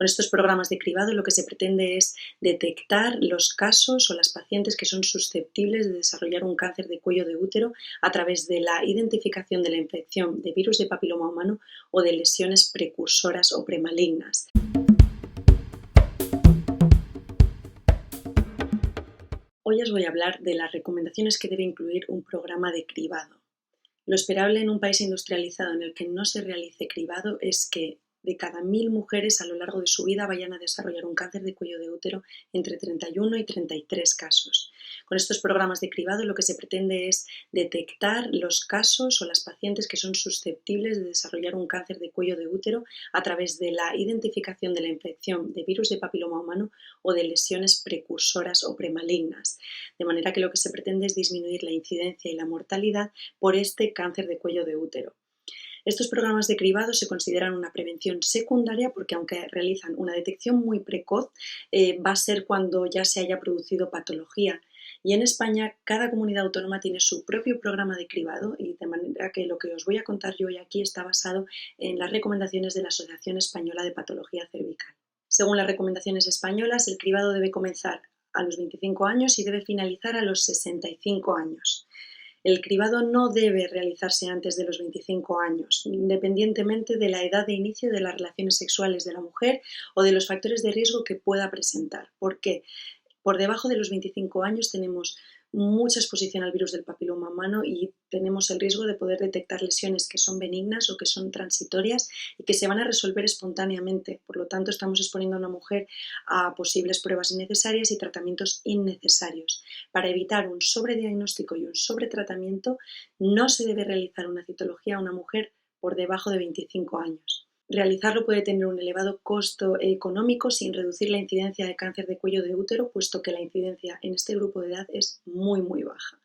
Con estos programas de cribado lo que se pretende es detectar los casos o las pacientes que son susceptibles de desarrollar un cáncer de cuello de útero a través de la identificación de la infección de virus de papiloma humano o de lesiones precursoras o premalignas. Hoy os voy a hablar de las recomendaciones que debe incluir un programa de cribado. Lo esperable en un país industrializado en el que no se realice cribado es que de cada 1000 mujeres a lo largo de su vida vayan a desarrollar un cáncer de cuello de útero entre 31 y 33 casos. Con estos programas de cribado lo que se pretende es detectar los casos o las pacientes que son susceptibles de desarrollar un cáncer de cuello de útero a través de la identificación de la infección de virus de papiloma humano o de lesiones precursoras o premalignas. De manera que lo que se pretende es disminuir la incidencia y la mortalidad por este cáncer de cuello de útero. Estos programas de cribado se consideran una prevención secundaria porque aunque realizan una detección muy precoz, va a ser cuando ya se haya producido patología. Y en España cada comunidad autónoma tiene su propio programa de cribado y de manera que lo que os voy a contar yo hoy aquí está basado en las recomendaciones de la Asociación Española de Patología Cervical. Según las recomendaciones españolas, el cribado debe comenzar a los 25 años y debe finalizar a los 65 años. El cribado no debe realizarse antes de los 25 años, independientemente de la edad de inicio de las relaciones sexuales de la mujer o de los factores de riesgo que pueda presentar. ¿Por qué? Por debajo de los 25 años tenemos mucha exposición al virus del papiloma humano y tenemos el riesgo de poder detectar lesiones que son benignas o que son transitorias y que se van a resolver espontáneamente. Por lo tanto, estamos exponiendo a una mujer a posibles pruebas innecesarias y tratamientos innecesarios. Para evitar un sobrediagnóstico y un sobretratamiento, no se debe realizar una citología a una mujer por debajo de 25 años. Realizarlo puede tener un elevado costo económico sin reducir la incidencia de cáncer de cuello de útero, puesto que la incidencia en este grupo de edad es muy baja.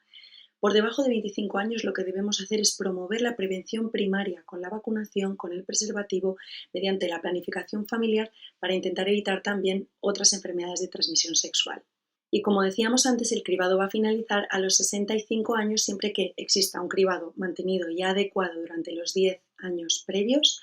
Por debajo de 25 años lo que debemos hacer es promover la prevención primaria con la vacunación, con el preservativo, mediante la planificación familiar para intentar evitar también otras enfermedades de transmisión sexual. Y como decíamos antes, el cribado va a finalizar a los 65 años siempre que exista un cribado mantenido y adecuado durante los 10 años previos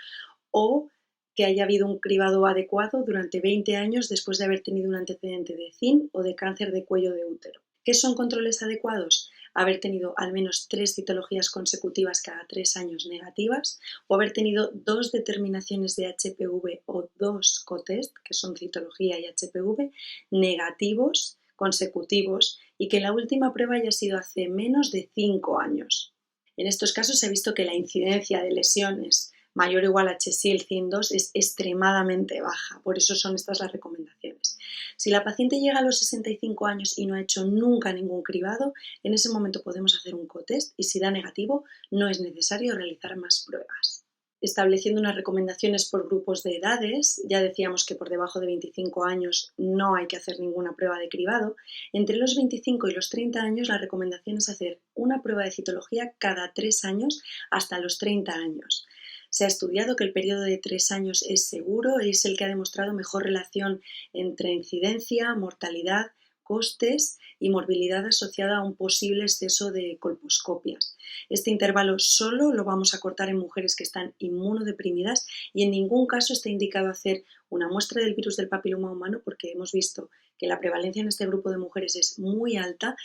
o que haya habido un cribado adecuado durante 20 años después de haber tenido un antecedente de CIN o de cáncer de cuello de útero. ¿Qué son controles adecuados? Haber tenido al menos 3 citologías consecutivas cada 3 años negativas o haber tenido 2 determinaciones de HPV o 2 cotest, que son citología y HPV, negativos consecutivos y que la última prueba haya sido hace menos de 5 años. En estos casos se ha visto que la incidencia de lesiones mayor o igual a HSIL CIN2 es extremadamente baja, por eso son estas las recomendaciones. Si la paciente llega a los 65 años y no ha hecho nunca ningún cribado, en ese momento podemos hacer un cotest y si da negativo no es necesario realizar más pruebas. Estableciendo unas recomendaciones por grupos de edades, ya decíamos que por debajo de 25 años no hay que hacer ninguna prueba de cribado. Entre los 25 y los 30 años la recomendación es hacer una prueba de citología cada 3 años hasta los 30 años. Se ha estudiado que el periodo de 3 años es seguro, es el que ha demostrado mejor relación entre incidencia, mortalidad, costes y morbilidad asociada a un posible exceso de colposcopias. Este intervalo solo lo vamos a cortar en mujeres que están inmunodeprimidas y en ningún caso está indicado hacer una muestra del virus del papiloma humano porque hemos visto que la prevalencia en este grupo de mujeres es muy alta.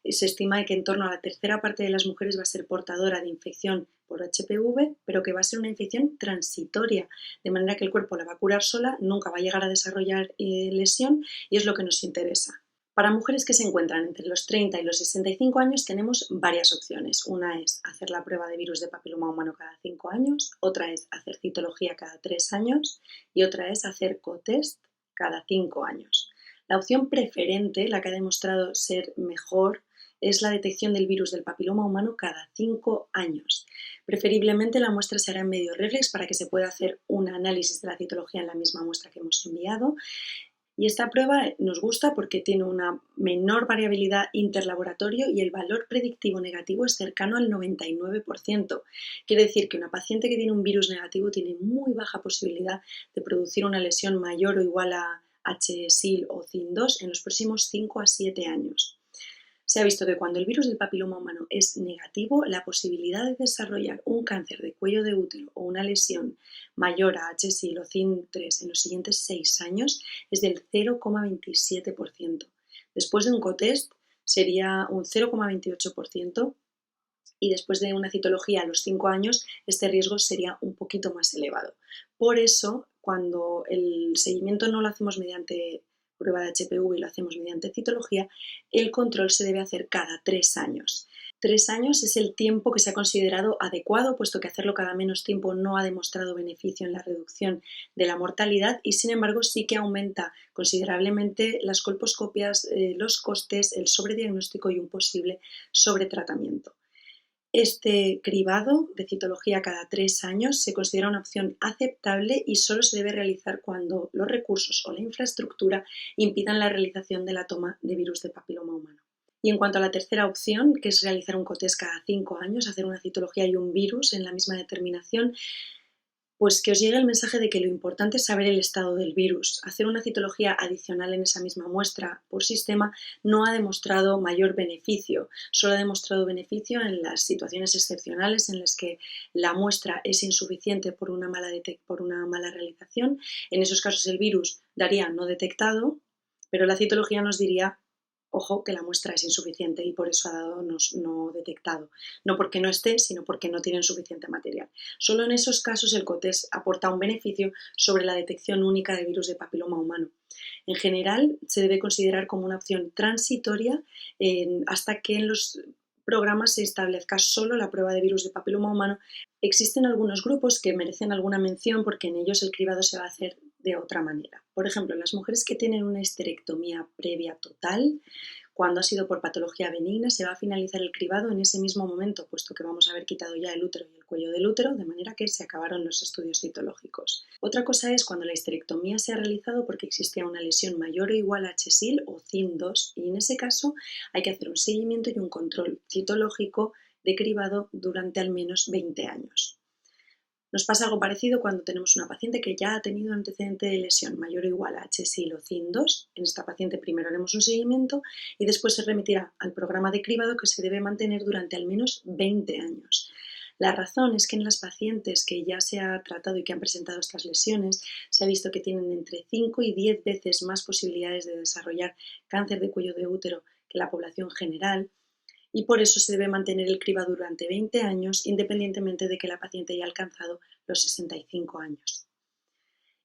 Se estima que en torno a la tercera parte de las mujeres va a ser portadora de infección por HPV, pero que va a ser una infección transitoria, de manera que el cuerpo la va a curar sola, nunca va a llegar a desarrollar lesión y es lo que nos interesa. Para mujeres que se encuentran entre los 30 y los 65 años tenemos varias opciones. Una es hacer la prueba de virus de papiloma humano cada 5 años, otra es hacer citología cada 3 años y otra es hacer cotest cada 5 años. La opción preferente, la que ha demostrado ser mejor, es la detección del virus del papiloma humano cada 5 años. Preferiblemente la muestra se hará en medio reflex para que se pueda hacer un análisis de la citología en la misma muestra que hemos enviado. Y esta prueba nos gusta porque tiene una menor variabilidad interlaboratorio y el valor predictivo negativo es cercano al 99%. Quiere decir que una paciente que tiene un virus negativo tiene muy baja posibilidad de producir una lesión mayor o igual a HSIL o CIN2 en los próximos 5 a 7 años. Se ha visto que cuando el virus del papiloma humano es negativo, la posibilidad de desarrollar un cáncer de cuello de útero o una lesión mayor a HSIL o CIN3 en los siguientes 6 años es del 0,27%. Después de un cotest sería un 0,28% y después de una citología a los 5 años este riesgo sería un poquito más elevado. Por eso, cuando el seguimiento no lo hacemos mediante prueba de HPV y lo hacemos mediante citología, el control se debe hacer cada 3 años. 3 años es el tiempo que se ha considerado adecuado, puesto que hacerlo cada menos tiempo no ha demostrado beneficio en la reducción de la mortalidad y, sin embargo, sí que aumenta considerablemente las colposcopias, los costes, el sobrediagnóstico y un posible sobretratamiento. Este cribado de citología cada 3 años se considera una opción aceptable y solo se debe realizar cuando los recursos o la infraestructura impidan la realización de la toma de virus de papiloma humano. Y en cuanto a la tercera opción, que es realizar un cotest cada 5 años, hacer una citología y un virus en la misma determinación, pues que os llegue el mensaje de que lo importante es saber el estado del virus. Hacer una citología adicional en esa misma muestra por sistema no ha demostrado mayor beneficio, solo ha demostrado beneficio en las situaciones excepcionales en las que la muestra es insuficiente por una mala realización. En esos casos el virus daría no detectado, pero la citología nos diría, ojo, que la muestra es insuficiente y por eso ha dado no detectado. No porque no esté, sino porque no tienen suficiente material. Solo en esos casos el cotest aporta un beneficio sobre la detección única de virus de papiloma humano. En general, se debe considerar como una opción transitoria hasta que en los programas se establezca solo la prueba de virus de papiloma humano. Existen algunos grupos que merecen alguna mención porque en ellos el cribado se va a hacer de otra manera. Por ejemplo, las mujeres que tienen una histerectomía previa total, cuando ha sido por patología benigna, se va a finalizar el cribado en ese mismo momento, puesto que vamos a haber quitado ya el útero y el cuello del útero, de manera que se acabaron los estudios citológicos. Otra cosa es cuando la histerectomía se ha realizado porque existía una lesión mayor o igual a HSIL o CIN2, y en ese caso hay que hacer un seguimiento y un control citológico de cribado durante al menos 20 años. Nos pasa algo parecido cuando tenemos una paciente que ya ha tenido un antecedente de lesión mayor o igual a HSIL o CIN2. En esta paciente primero haremos un seguimiento y después se remitirá al programa de cribado que se debe mantener durante al menos 20 años. La razón es que en las pacientes que ya se ha tratado y que han presentado estas lesiones, se ha visto que tienen entre 5 y 10 veces más posibilidades de desarrollar cáncer de cuello de útero que la población general, y por eso se debe mantener el cribado durante 20 años independientemente de que la paciente haya alcanzado los 65 años.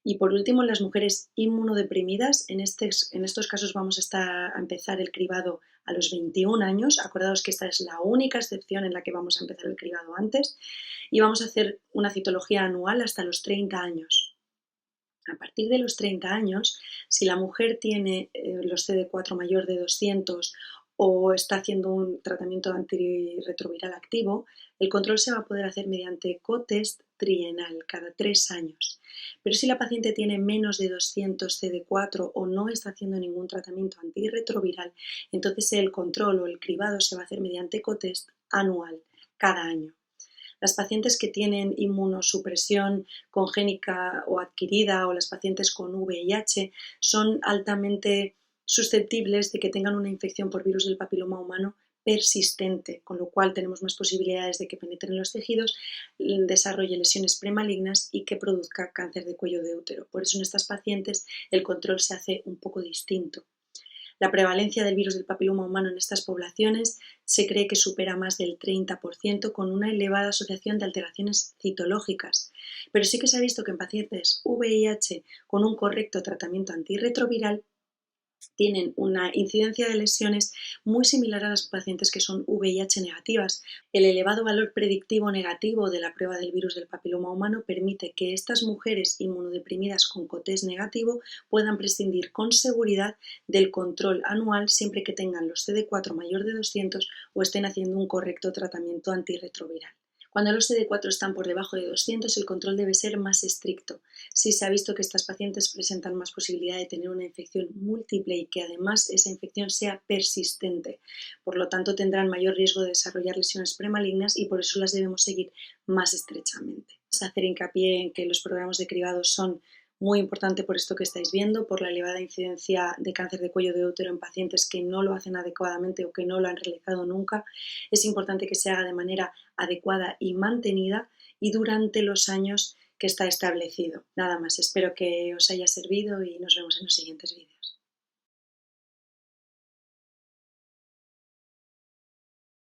Y por último, en las mujeres inmunodeprimidas, en estos casos vamos a empezar el cribado a los 21 años. Acordaos que esta es la única excepción en la que vamos a empezar el cribado antes, y vamos a hacer una citología anual hasta los 30 años. A partir de los 30 años, si la mujer tiene los CD4 mayor de 200 o está haciendo un tratamiento antirretroviral activo, el control se va a poder hacer mediante cotest trienal cada 3 años. Pero si la paciente tiene menos de 200 CD4 o no está haciendo ningún tratamiento antirretroviral, entonces el control o el cribado se va a hacer mediante cotest anual, cada año. Las pacientes que tienen inmunosupresión congénita o adquirida o las pacientes con VIH son altamente susceptibles de que tengan una infección por virus del papiloma humano persistente, con lo cual tenemos más posibilidades de que penetren en los tejidos, desarrolle lesiones premalignas y que produzca cáncer de cuello de útero. Por eso en estas pacientes el control se hace un poco distinto. La prevalencia del virus del papiloma humano en estas poblaciones se cree que supera más del 30% con una elevada asociación de alteraciones citológicas, pero sí que se ha visto que en pacientes VIH con un correcto tratamiento antirretroviral tienen una incidencia de lesiones muy similar a las pacientes que son VIH negativas. El elevado valor predictivo negativo de la prueba del virus del papiloma humano permite que estas mujeres inmunodeprimidas con cotest negativo puedan prescindir con seguridad del control anual siempre que tengan los CD4 mayor de 200 o estén haciendo un correcto tratamiento antirretroviral. Cuando los CD4 están por debajo de 200, el control debe ser más estricto. Si se ha visto que estas pacientes presentan más posibilidad de tener una infección múltiple y que además esa infección sea persistente. Por lo tanto, tendrán mayor riesgo de desarrollar lesiones premalignas y por eso las debemos seguir más estrechamente. Hacer hincapié en que los programas de cribado son muy importante por esto que estáis viendo, por la elevada incidencia de cáncer de cuello de útero en pacientes que no lo hacen adecuadamente o que no lo han realizado nunca. Es importante que se haga de manera adecuada y mantenida y durante los años que está establecido. Nada más, espero que os haya servido y nos vemos en los siguientes vídeos.